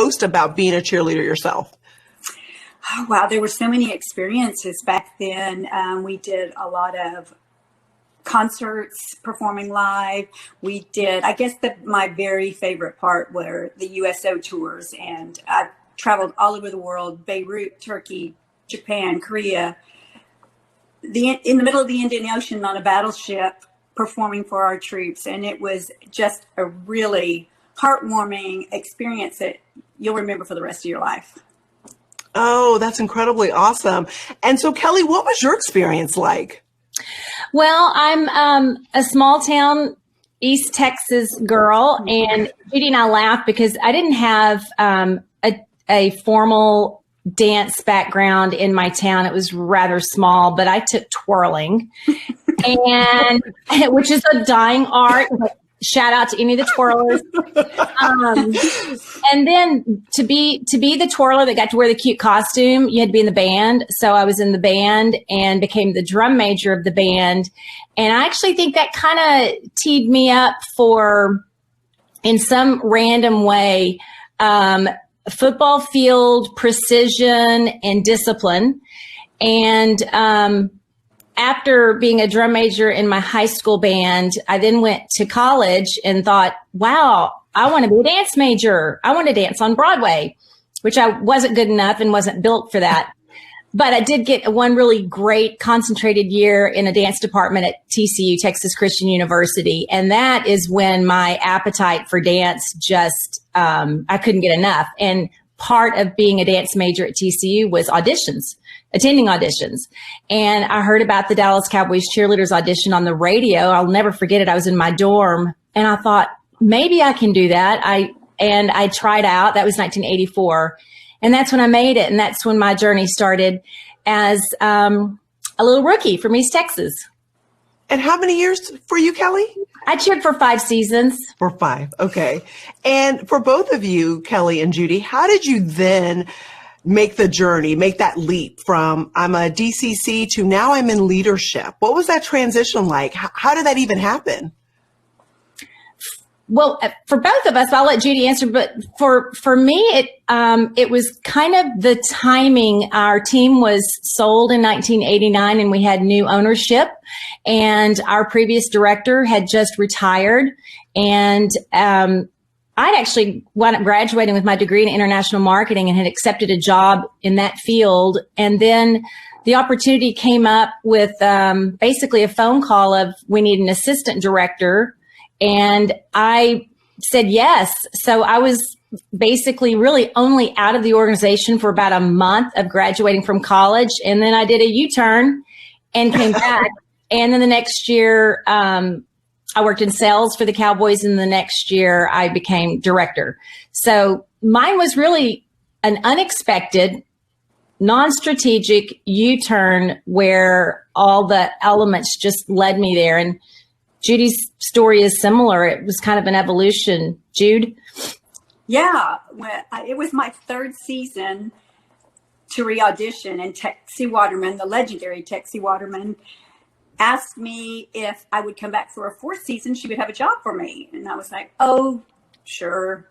most about being a cheerleader yourself? Oh, wow. There were so many experiences back then. We did a lot of concerts, performing live. We did, I guess my very favorite part were the USO tours. And I traveled all over the world, Beirut, Turkey, Japan, Korea, in the middle of the Indian Ocean on a battleship performing for our troops. And it was just a really heartwarming experience that you'll remember for the rest of your life. Oh, that's incredibly awesome. And so, Kelly, what was your experience like? Well, I'm a small town East Texas girl, and Judy and I laugh because I didn't have a formal dance background in my town. It was rather small, but I took twirling, and which is a dying art. Shout out to any of the twirlers. And then to be the twirler that got to wear the cute costume, you had to be in the band. So I was in the band and became the drum major of the band. And I actually think that kind of teed me up for, in some random way, football field precision and discipline. And after being a drum major in my high school band, I then went to college and thought, wow, I want to be a dance major. I want to dance on Broadway, which I wasn't good enough and wasn't built for that. But I did get one really great concentrated year in a dance department at TCU, Texas Christian University. And that is when my appetite for dance just, I couldn't get enough. And part of being a dance major at TCU was attending auditions. And I heard about the Dallas Cowboys cheerleaders audition on the radio. I'll never forget it. I was in my dorm and I thought, maybe I can do that. I tried out. That was 1984. And that's when I made it. And that's when my journey started as a little rookie from East Texas. And how many years for you, Kelly? I cheered for 5 seasons. For 5. Okay. And for both of you, Kelly and Judy, how did you then make the journey, make that leap from I'm a DCC to now I'm in leadership? What was that transition like? How did that even happen? Well, for both of us, I'll let Judy answer, but for me, it was kind of the timing. Our team was sold in 1989 and we had new ownership, and our previous director had just retired, and I'd actually wound up graduating with my degree in international marketing and had accepted a job in that field. And then the opportunity came up with basically a phone call of, we need an assistant director. And I said yes. So I was basically really only out of the organization for about a month of graduating from college. And then I did a U-turn and came back. And then the next year, I worked in sales for the Cowboys. And the next year I became director. So mine was really an unexpected, non-strategic U-turn where all the elements just led me there. And Judy's story is similar. It was kind of an evolution. Jude? Yeah, it was my 3rd season to re-audition, and CeCe Waterman, the legendary CeCe Waterman, asked me if I would come back for a 4th season. She would have a job for me. And I was like, oh, sure.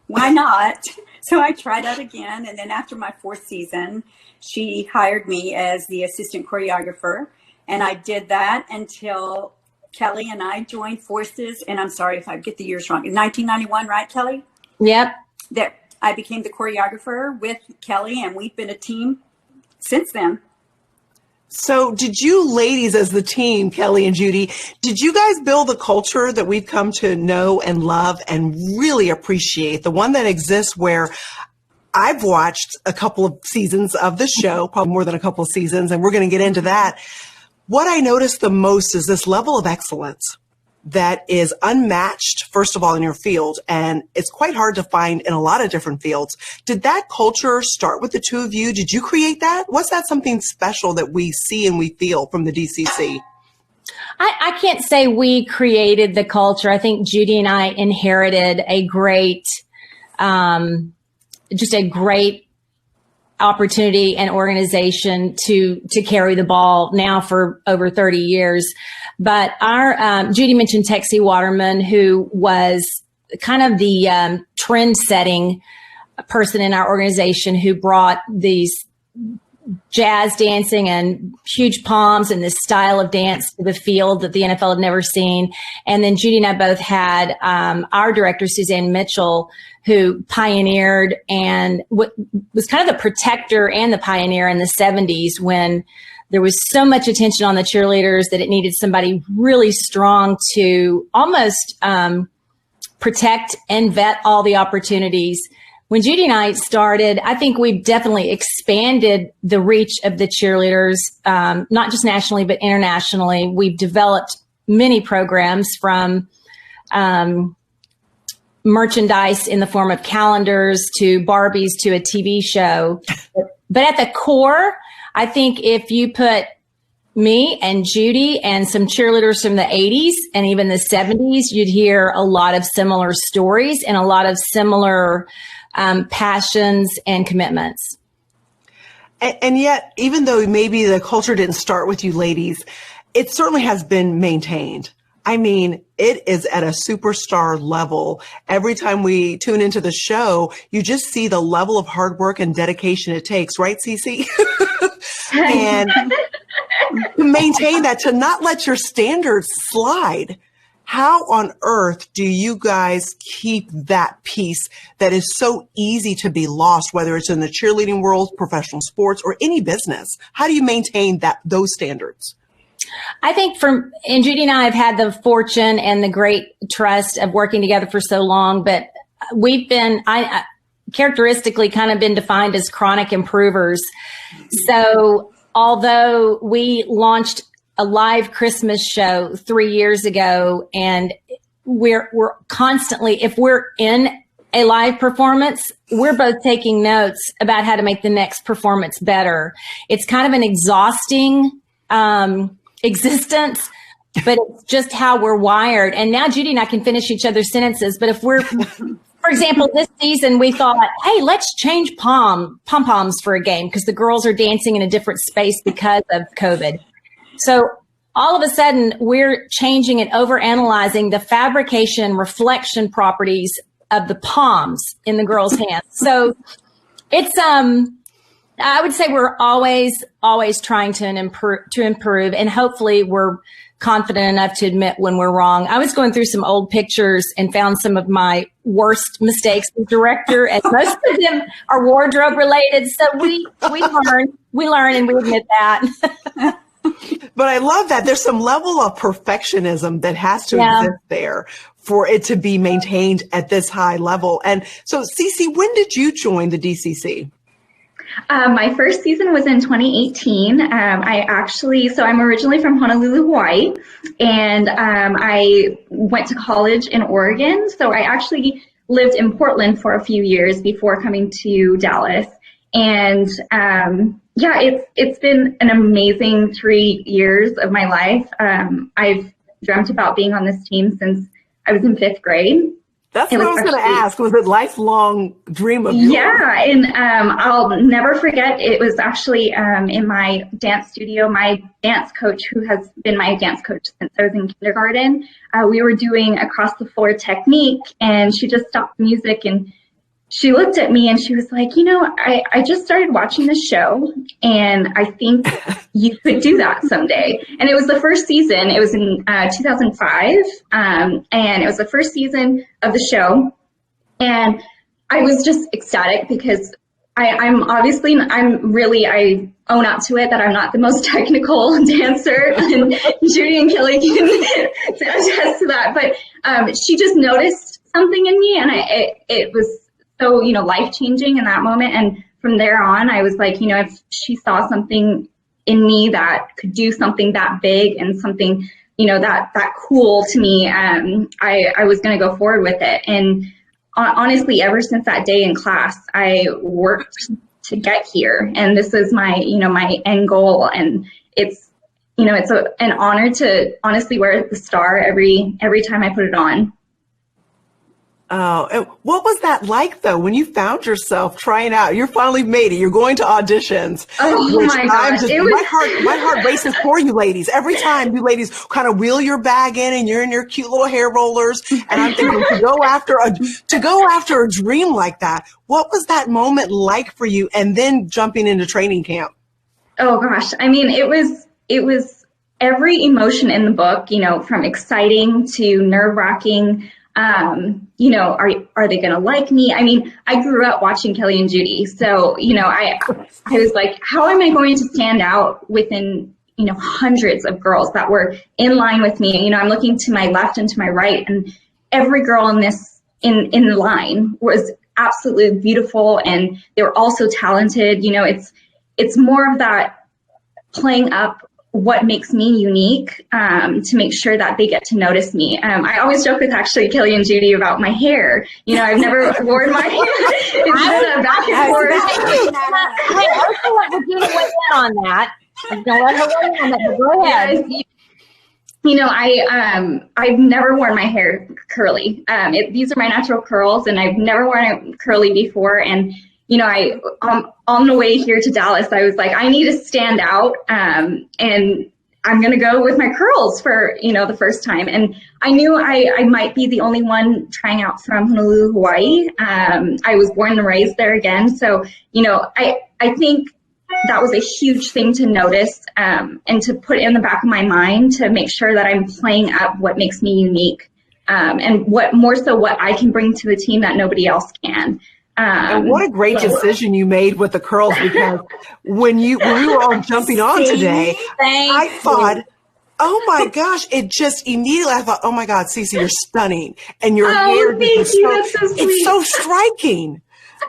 Why not? So I tried out again. And then after my 4th season, she hired me as the assistant choreographer. And I did that until Kelly and I joined forces, and I'm sorry if I get the years wrong. In 1991, right, Kelly? Yep. There, I became the choreographer with Kelly, and we've been a team since then. So did you ladies as the team, Kelly and Judy, did you guys build the culture that we've come to know and love and really appreciate, the one that exists where I've watched a couple of seasons of the show, probably more than a couple of seasons, and we're going to get into that. What I noticed the most is this level of excellence that is unmatched, first of all, in your field, and it's quite hard to find in a lot of different fields. Did that culture start with the two of you? Did you create that? Was that something special that we see and we feel from the DCC? I can't say we created the culture. I think Judy and I inherited a great, just a great opportunity and organization to carry the ball now for over 30 years. But our Judy mentioned CeCe Waterman, who was kind of the trend setting person in our organization who brought these jazz dancing and huge palms and this style of dance to the field that the NFL had never seen. And then Judy and I both had our director, Suzanne Mitchell, who pioneered and was kind of the protector and the pioneer in the 70s when there was so much attention on the cheerleaders that it needed somebody really strong to almost protect and vet all the opportunities. When Judy and I started, I think we've definitely expanded the reach of the cheerleaders, not just nationally, but internationally. We've developed many programs from merchandise in the form of calendars to Barbies to a TV show. But at the core, I think if you put me and Judy and some cheerleaders from the 80s and even the 70s, you'd hear a lot of similar stories and a lot of similar passions and commitments. And yet, even though maybe the culture didn't start with you ladies, it certainly has been maintained. I mean, it is at a superstar level. Every time we tune into the show, you just see the level of hard work and dedication it takes, right, CeCe? And to maintain that, to not let your standards slide. How on earth do you guys keep that piece that is so easy to be lost, whether it's in the cheerleading world, professional sports, or any business? How do you maintain those standards? I think and Judy and I have had the fortune and the great trust of working together for so long, but we've been, characteristically kind of been defined as chronic improvers. So although we launched a live Christmas show 3 years ago, and we're constantly, if we're in a live performance, we're both taking notes about how to make the next performance better. It's kind of an exhausting existence, but it's just how we're wired. And now Judy and I can finish each other's sentences. But if we're, for example, this season we thought, hey, let's change pom-poms for a game because the girls are dancing in a different space because of COVID. So all of a sudden we're changing and overanalyzing the fabrication and reflection properties of the palms in the girls' hands. So it's, I would say we're always trying to improve, and hopefully we're confident enough to admit when we're wrong. I was going through some old pictures and found some of my worst mistakes as director, and most of them are wardrobe related. So we learn and we admit that. But I love that there's some level of perfectionism that has to exist there for it to be maintained at this high level. And so, CeCe, when did you join the DCC? My first season was in 2018. So I'm originally from Honolulu, Hawaii, and I went to college in Oregon. So I actually lived in Portland for a few years before coming to Dallas. And it's been an amazing 3 years of my life. I've dreamt about being on this team since I was in 5th grade. That's what I was going to ask. Was it a lifelong dream of yours? Yeah, and I'll never forget. It was actually in my dance studio. My dance coach, who has been my dance coach since I was in kindergarten, we were doing across the floor technique, and she just stopped the music and she looked at me and she was like, I just started watching this show and I think you could do that someday. And it was the first season. It was in 2005. And it was the first season of the show. And I was just ecstatic because I own up to it that I'm not the most technical dancer. And Judy and Kelly can attest to that. But she just noticed something in me, and it was so, life-changing in that moment. And from there on, I was like, if she saw something in me that could do something that big and something, that cool to me, I was going to go forward with it. And honestly, ever since that day in class, I worked to get here. And this is my, my end goal. And it's, it's an honor to honestly wear the star every time I put it on. Oh, and what was that like though when you found yourself trying out? You're finally made it. You're going to auditions. Oh my gosh. My heart races for you ladies. Every time you ladies kind of wheel your bag in and you're in your cute little hair rollers. And I'm thinking to go after a dream like that. What was that moment like for you? And then jumping into training camp. Oh gosh. I mean, it was every emotion in the book, you know, from exciting to nerve-wracking. You know, are they going to like me? I mean, I grew up watching Kelly and Judy. So, you know, I was like, how am I going to stand out within, you know, hundreds of girls that were in line with me? You know, I'm looking to my left and to my right, and every girl in the line was absolutely beautiful, and they were also talented. You know, it's more of that playing up what makes me unique, to make sure that they get to notice me. I always joke with actually Kelly and Judy about my hair. You know, I've never worn my hair. It's been a back and forth. I also let Regina weigh in on that. I'm going to let her weigh in on that, but go ahead. Yes, you know, I've never worn my hair curly. These are my natural curls, and I've never worn it curly before. And you know, on the way here to Dallas, I was like, I need to stand out, and I'm going to go with my curls for, you know, the first time. And I knew I might be the only one trying out from Honolulu, Hawaii. I was born and raised there again. So, you know, I think that was a huge thing to notice, and to put in the back of my mind to make sure that I'm playing up what makes me unique, and what I can bring to the team that nobody else can. And what a great decision you made with the curls, because when we were all jumping on today, I thought, oh my gosh, it just immediately, I thought, oh my God, CeCe, you're stunning. And your hair, thank you. That's so sweet. It's so striking.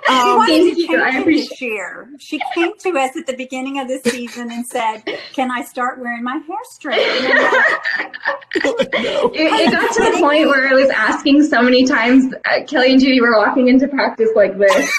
Thank you. I appreciate it. She came to us at the beginning of the season and said, can I start wearing my hair straight? It got to the point where I was asking so many times. Kelly and Judy were walking into practice like this.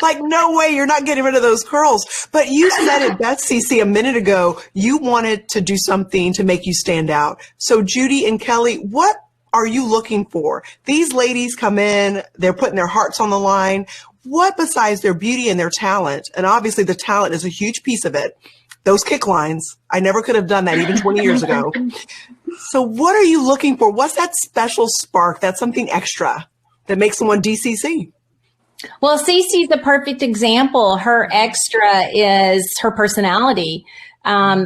Like, no way, you're not getting rid of those curls. But you said it best, CeCe, a minute ago. You wanted to do something to make you stand out. So Judy and Kelly, what are you looking for? These ladies come in, they're putting their hearts on the line. What besides their beauty and their talent, and obviously the talent is a huge piece of it, those kick lines, I never could have done that even 20 years ago. So what are you looking for? What's that special spark? That's something extra that makes someone DCC. Well, CeCe's the perfect example. Her extra is her personality.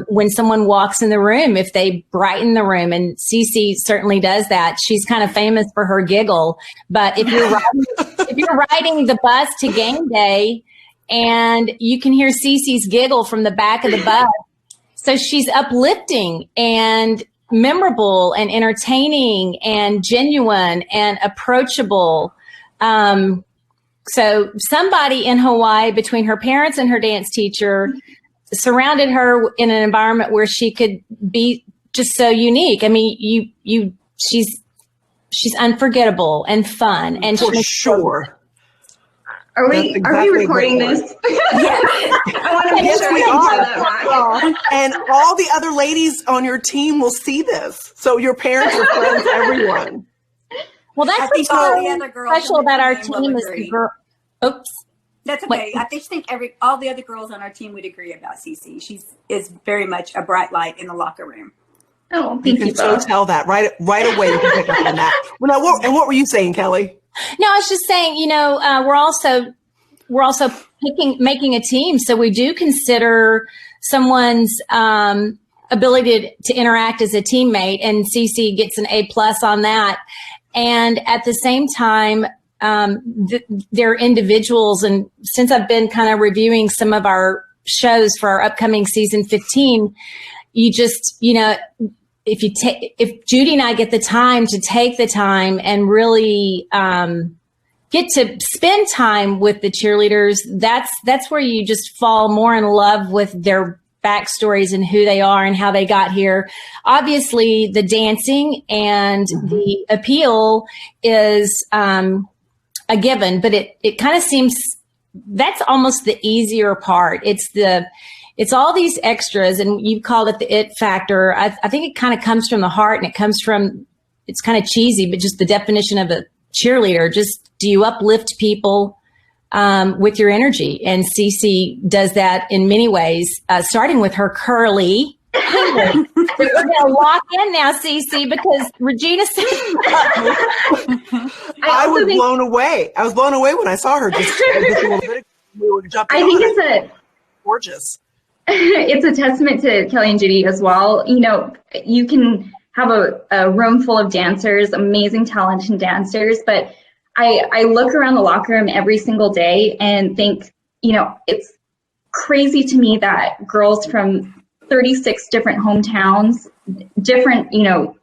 When someone walks in the room, if they brighten the room, and CeCe certainly does that. She's kind of famous for her giggle. But if you're riding the bus to game day and you can hear CeCe's giggle from the back of the bus, so she's uplifting and memorable and entertaining and genuine and approachable. So somebody in Hawaii, between her parents and her dance teacher, surrounded her in an environment where she could be just so unique. I mean, she's unforgettable and fun, and for sure. Are we recording this? Yes. I want to make sure we are. And all the other ladies on your team will see this. So your parents, your friends, everyone. Well, that's what's so special about our team is the girl. Oops. That's okay. I just think all the other girls on our team would agree about CeCe. She is very much a bright light in the locker room. Oh, thank you. You can so tell that right away. You can pick up on that. Well, now, and what were you saying, Kelly? No, I was just saying, you know, we're also making a team, so we do consider someone's ability to interact as a teammate, and CeCe gets an A+ on that. And at the same time, they're individuals. And since I've been kind of reviewing some of shows for our upcoming season 15, you just, you know, if Judy and I get the time to take the time and really get to spend time with the cheerleaders, that's where you just fall more in love with their backstories and who they are and how they got here. Obviously, the dancing and the appeal is a given, but it kind of seems that's almost the easier part. It's all these extras, and you called it the it factor. I think it kind of comes from the heart, and it it's kind of cheesy, but just the definition of a cheerleader. Just, do you uplift people with your energy? And CeCe does that in many ways, starting with her curly. We're going to lock in now, CeCe, because Regina said I was blown away. I was blown away when I saw her just a little bit. We were jumping I think it's gorgeous. It's a testament to Kelly and Judy as well. You know, you can have a room full of dancers, amazing talented dancers, but I look around the locker room every single day and think, you know, it's crazy to me that girls from 36 different hometowns, different, you know,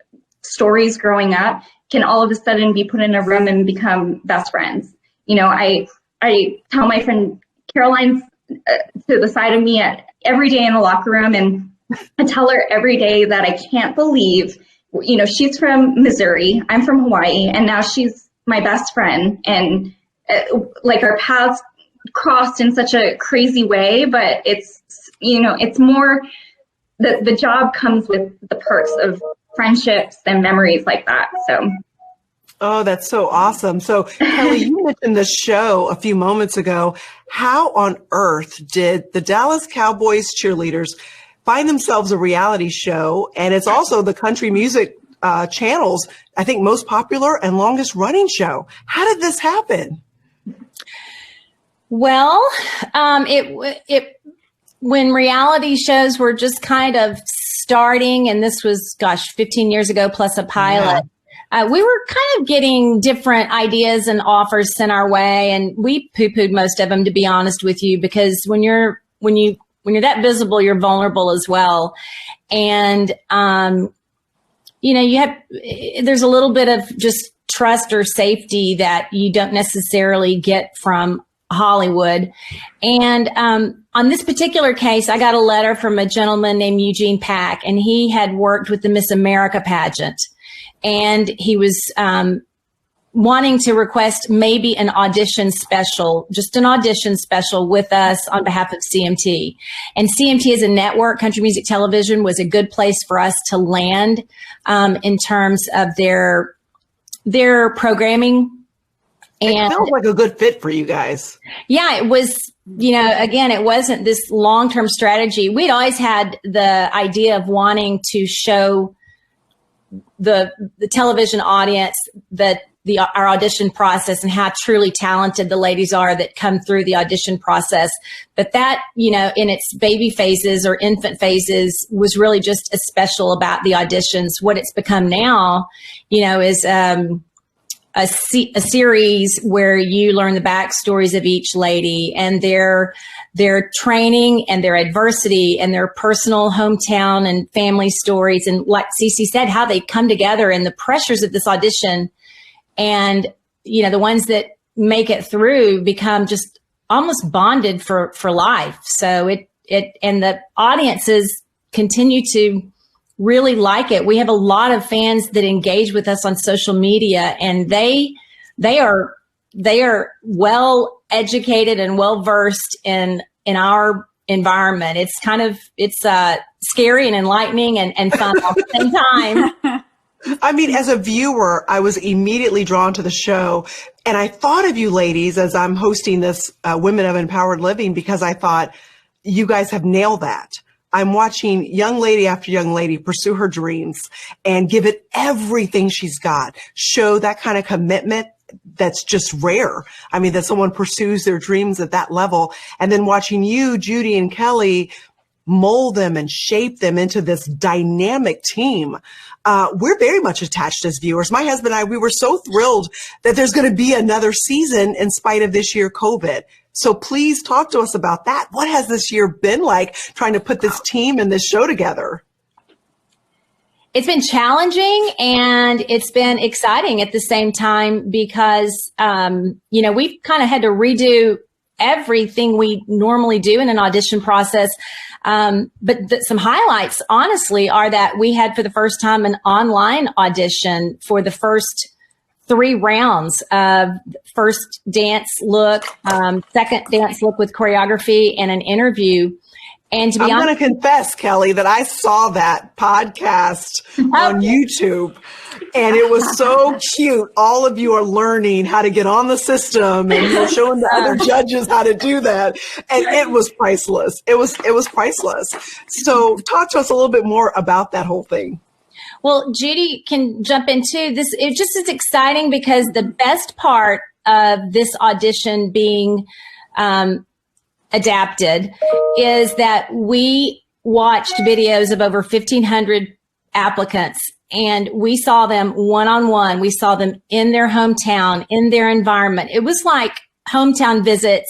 stories growing up, can all of a sudden be put in a room and become best friends. You know, I tell my friend Caroline's to the side of me every day in the locker room, and I tell her every day that I can't believe, you know, she's from Missouri, I'm from Hawaii, and now she's my best friend. And like, our paths crossed in such a crazy way, but it's, you know, it's more, the job comes with the perks of friendships and memories like that. So. Oh, that's so awesome. So, Kelly, you mentioned the show a few moments ago. How on earth did the Dallas Cowboys cheerleaders find themselves a reality show? And it's also the country music channel's, I think, most popular and longest running show. How did this happen? Well, when reality shows were just kind of starting, and this was, 15 years ago, plus a pilot, we were kind of getting different ideas and offers sent our way, and we poo-pooed most of them, to be honest with you, because when you're that visible, you're vulnerable as well. And, you know, there's a little bit of just trust or safety that you don't necessarily get from Hollywood. And on this particular case, I got a letter from a gentleman named Eugene Pack, and he had worked with the Miss America pageant, and he was wanting to request maybe an audition special, just an audition special with us on behalf of CMT. And CMT as a network, Country Music Television, was a good place for us to land in terms of their programming. And it feels like a good fit for you guys. Yeah, it was, you know, again, it wasn't this long-term strategy. We'd always had the idea of wanting to show the television audience that our audition process and how truly talented the ladies are that come through the audition process. But that, you know, in its baby phases or infant phases, was really just as special about the auditions. What it's become now, you know, is a series where you learn the backstories of each lady and their training and their adversity and their personal hometown and family stories. And like CeCe said, how they come together and the pressures of this audition. And, you know, the ones that make it through become just almost bonded for life. So and the audiences continue to really like it. We have a lot of fans that engage with us on social media, and they are well educated and well versed in our environment. It's scary and enlightening and fun at the same time. I mean, as a viewer, I was immediately drawn to the show, and I thought of you ladies as I'm hosting this Women of Empowered Living, because I thought, you guys have nailed that. I'm watching young lady after young lady pursue her dreams and give it everything she's got, show that kind of commitment that's just rare. I mean, that someone pursues their dreams at that level, and then watching you, Judy and Kelly, mold them and shape them into this dynamic team. We're very much attached as viewers. My husband and I, we were so thrilled that there's going to be another season in spite of this year COVID. So please talk to us about that. What has this year been like trying to put this team and this show together? It's been challenging and it's been exciting at the same time, because, you know, we've kind of had to redo everything we normally do in an audition process. But some highlights, honestly, are that we had for the first time an online audition for the first 3 rounds of first dance look, second dance look with choreography, and an interview. And to be I'm honest, going to confess, Kelly, that I saw that podcast on YouTube, and it was so cute. All of you are learning how to get on the system, and you're showing the other judges how to do that, and it was priceless. It was priceless. So, talk to us a little bit more about that whole thing. well, Judy can jump into this. It just is exciting because the best part of this audition being adapted is that we watched videos of over 1,500 applicants, and we saw them one-on-one. We saw them in their hometown, in their environment. It was like hometown visits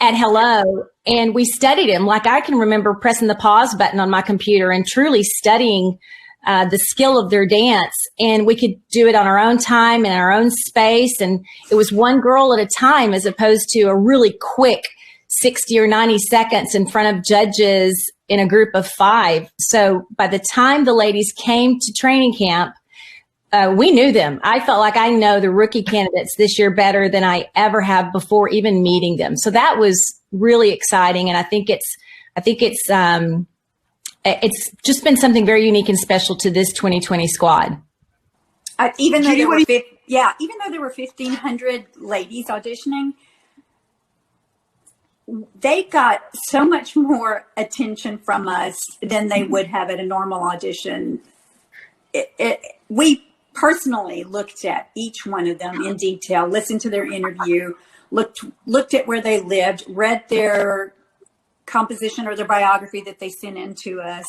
at Hello, and we studied them. Like, I can remember pressing the pause button on my computer and truly studying the skill of their dance, and we could do it on our own time in our own space. And it was one girl at a time, as opposed to a really quick 60 or 90 seconds in front of judges in a group of 5. So by the time the ladies came to training camp, we knew them. I felt like I know the rookie candidates this year better than I ever have before even meeting them. So that was really exciting. And I think it's just been something very unique and special to this 2020 squad. Even though there were 1,500 ladies auditioning, they got so much more attention from us than they would have at a normal audition. We personally looked at each one of them in detail, listened to their interview, looked at where they lived, read their composition or their biography that they sent in to us.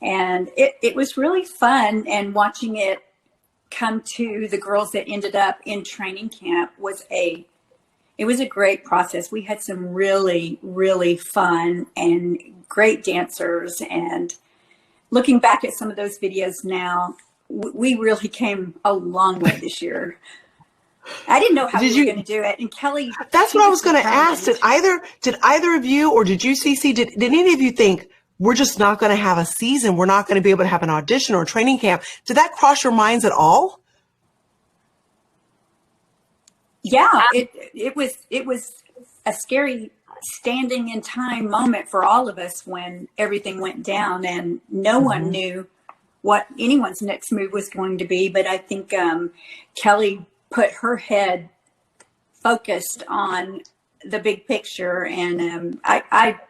And it was really fun. And watching it come to the girls that ended up in training camp was a great process. We had some really, really fun and great dancers. And looking back at some of those videos now, we really came a long way this year. I didn't know how we were going to do it. And Kelly, that's what I was going to ask. Did either of you, or did you, CeCe, did any of you think we're just not going to have a season? We're not going to be able to have an audition or a training camp. Did that cross your minds at all? Yeah, it was a scary standing in time moment for all of us when everything went down, and no one knew what anyone's next move was going to be. But I think Kelly put her head focused on the big picture, and I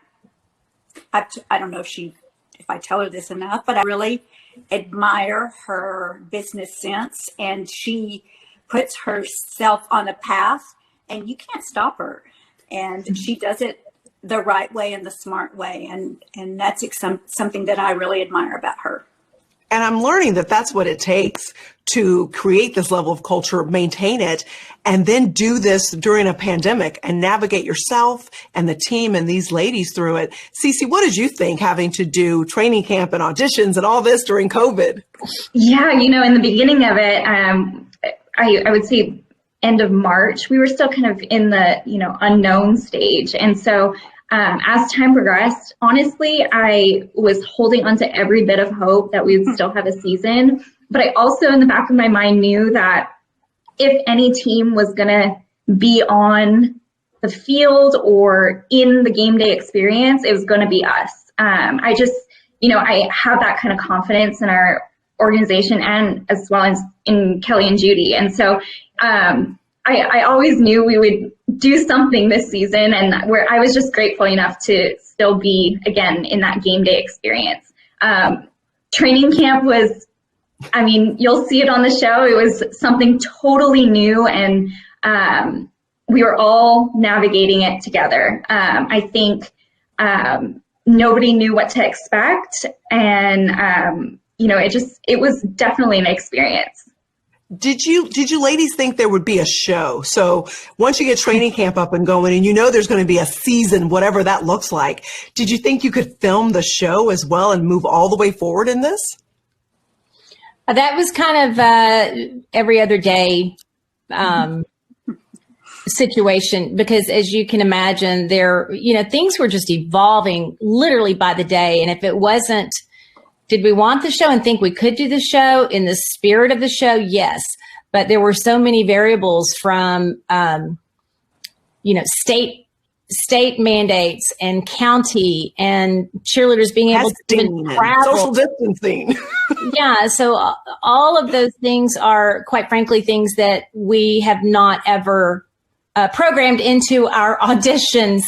don't know if I tell her this enough, but I really admire her business sense, and she puts herself on a path, and you can't stop her. And she does it the right way and the smart way, and that's something that I really admire about her. And I'm learning that that's what it takes to create this level of culture, maintain it, and then do this during a pandemic and navigate yourself and the team and these ladies through it. CeCe, what did you think, having to do training camp and auditions and all this during COVID? Yeah, in the beginning of it, I would say end of March, we were still kind of in the, unknown stage. And so as time progressed, honestly, I was holding on to every bit of hope that we would still have a season. But I also, in the back of my mind, knew that if any team was going to be on the field or in the game day experience, it was going to be us. I just, I have that kind of confidence in our organization and as well as in Kelly and Judy. And so I always knew we would do something this season, and where I was just grateful enough to still be, again, in that game day experience. Training camp was, you'll see it on the show. It was something totally new, and we were all navigating it together. I think nobody knew what to expect, and it was definitely an experience. Did you ladies think there would be a show? So once you get training camp up and going, and there's going to be a season, whatever that looks like, did you think you could film the show as well and move all the way forward in this? That was kind of every other day situation, because as you can imagine, things were just evolving literally by the day. And if it wasn't, did we want the show and think we could do the show in the spirit of the show? Yes. But there were so many variables from, state state mandates and county and cheerleaders being able to even travel. Social distancing. Yeah. So all of those things are, quite frankly, things that we have not ever programmed into our auditions.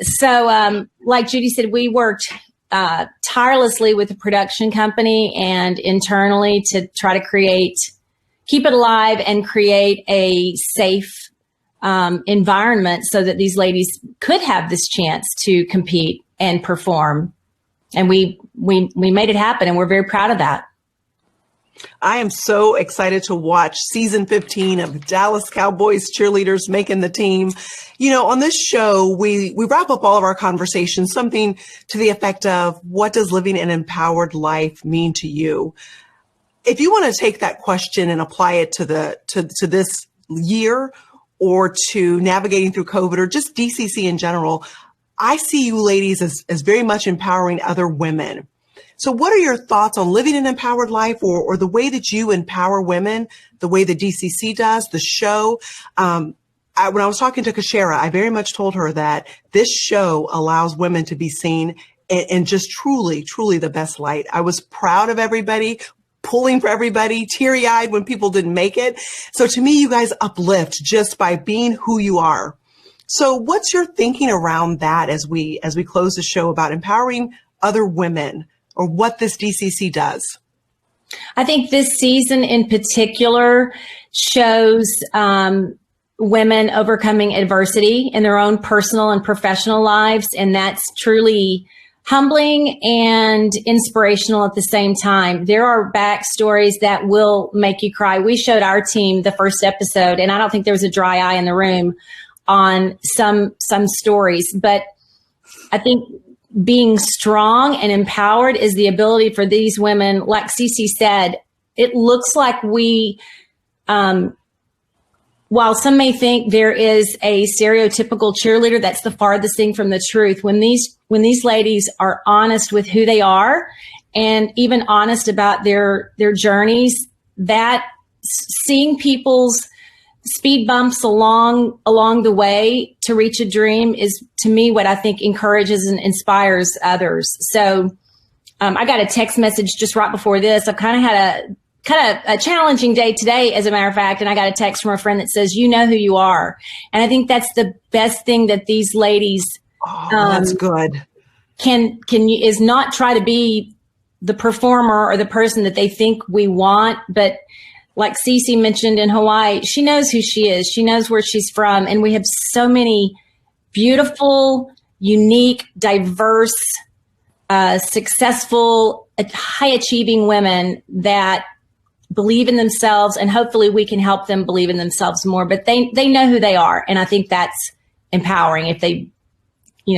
So like Judy said, we worked tirelessly with the production company and internally to try to keep it alive and create a safe environment so that these ladies could have this chance to compete and perform. And we made it happen, and we're very proud of that. I am so excited to watch season 15 of Dallas Cowboys Cheerleaders making the team. You know, on this show, we wrap up all of our conversations, something to the effect of, what does living an empowered life mean to you? If you want to take that question and apply it to this year, or to navigating through COVID, or just DCC in general, I see you ladies as very much empowering other women. So what are your thoughts on living an empowered life, or the way that you empower women, the way the DCC does, the show? When I was talking to Kashara, I very much told her that this show allows women to be seen in just truly, truly the best light. I was proud of everybody, pulling for everybody, teary-eyed when people didn't make it. So to me, you guys uplift just by being who you are. So what's your thinking around that as we close the show about empowering other women, or what this DCC does? I think this season in particular shows women overcoming adversity in their own personal and professional lives. And that's truly humbling and inspirational at the same time. There are backstories that will make you cry. We showed our team the first episode, and I don't think there was a dry eye in the room on some stories. But I think being strong and empowered is the ability for these women, like CeCe said, it looks like we, while some may think there is a stereotypical cheerleader, that's the farthest thing from the truth. When these ladies are honest with who they are, and even honest about their journeys, that seeing people's speed bumps along the way to reach a dream is, to me, what I think encourages and inspires others. So I got a text message just right before this. I've kind of had a challenging day today, as a matter of fact, and I got a text from a friend that says, "You know who you are." And I think that's the best thing that these ladies that's good. Is not try to be the performer or the person that they think we want, but like CeCe mentioned in Hawaii, she knows who she is. She knows where she's from. And we have so many beautiful, unique, diverse, successful, high-achieving women that believe in themselves, and hopefully we can help them believe in themselves more. But they know who they are. And I think that's empowering if they,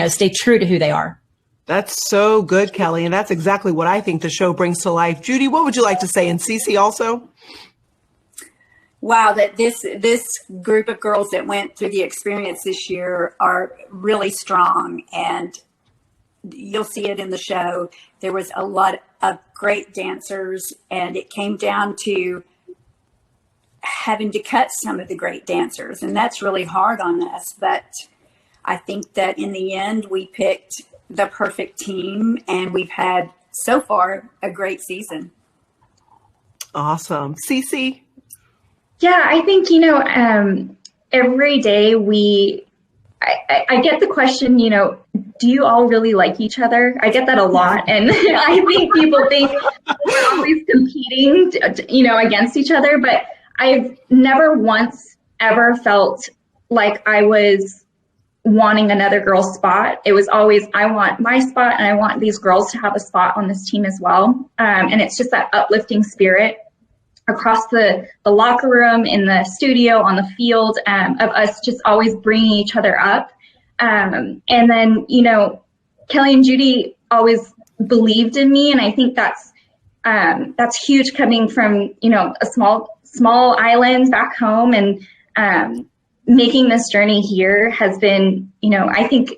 stay true to who they are. That's so good, Kelly. And that's exactly what I think the show brings to life. Judy, what would you like to say? And CeCe also? Wow, that this group of girls that went through the experience this year are really strong, and you'll see it in the show. There was a lot of great dancers, and it came down to having to cut some of the great dancers, and that's really hard on us. But I think that in the end, we picked the perfect team, and we've had so far a great season. Awesome. CeCe? Yeah, I think, every day I get the question, do you all really like each other? I get that a lot. And I think people think we're always competing, against each other. But I've never once ever felt like I was wanting another girl's spot. It was always, I want my spot, and I want these girls to have a spot on this team as well. And it's just that uplifting spirit across the locker room, in the studio, on the field, of us just always bringing each other up. And then, Kelly and Judy always believed in me. And I think that's huge, coming from, a small island back home, and making this journey here has been, I think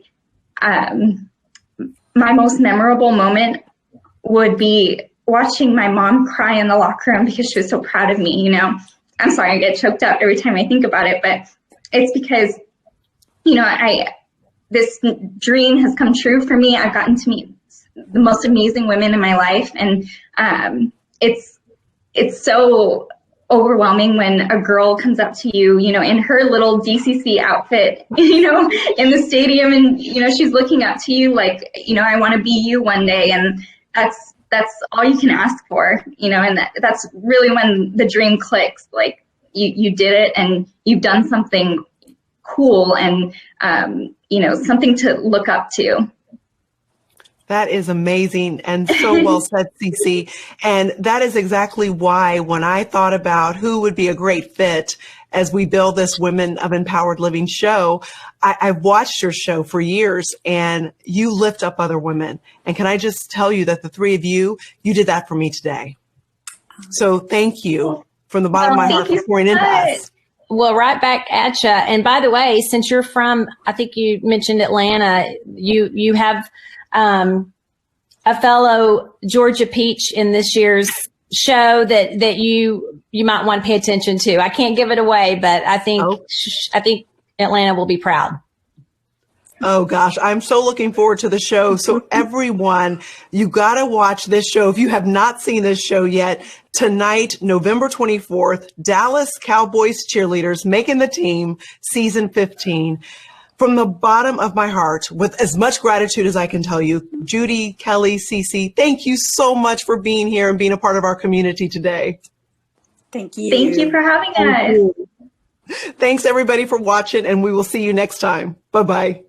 my most memorable moment would be watching my mom cry in the locker room because she was so proud of me. I'm sorry, I get choked up every time I think about it, but it's because, this dream has come true for me. I've gotten to meet the most amazing women in my life, and it's so overwhelming when a girl comes up to you, you know, in her little DCC outfit, you know, in the stadium, and, you know, she's looking up to you like, you know, I want to be you one day. And that's all you can ask for, you know, and that's really when the dream clicks. Like you did it, and you've done something cool, and, you know, something to look up to. That is amazing and so well said, CeCe. And that is exactly why when I thought about who would be a great fit as we build this Women of Empowered Living show, I've watched your show for years, and you lift up other women. And can I just tell you that the three of you did that for me today. So thank you from the bottom of my heart for pouring into us. Well, right back at you. And by the way, since you're from, I think you mentioned Atlanta, you have a fellow Georgia Peach in this year's show that you might want to pay attention to. I can't give it away, but I think Atlanta will be proud. Oh gosh, I'm so looking forward to the show. So everyone, you got to watch this show. If you have not seen this show yet, tonight, November 24th, Dallas Cowboys Cheerleaders Making the Team, season 15. From the bottom of my heart, with as much gratitude as I can tell you, Judy, Kelly, CeCe, thank you so much for being here and being a part of our community today. Thank you. Thank you for having us. Thanks everybody for watching, and we will see you next time. Bye-bye.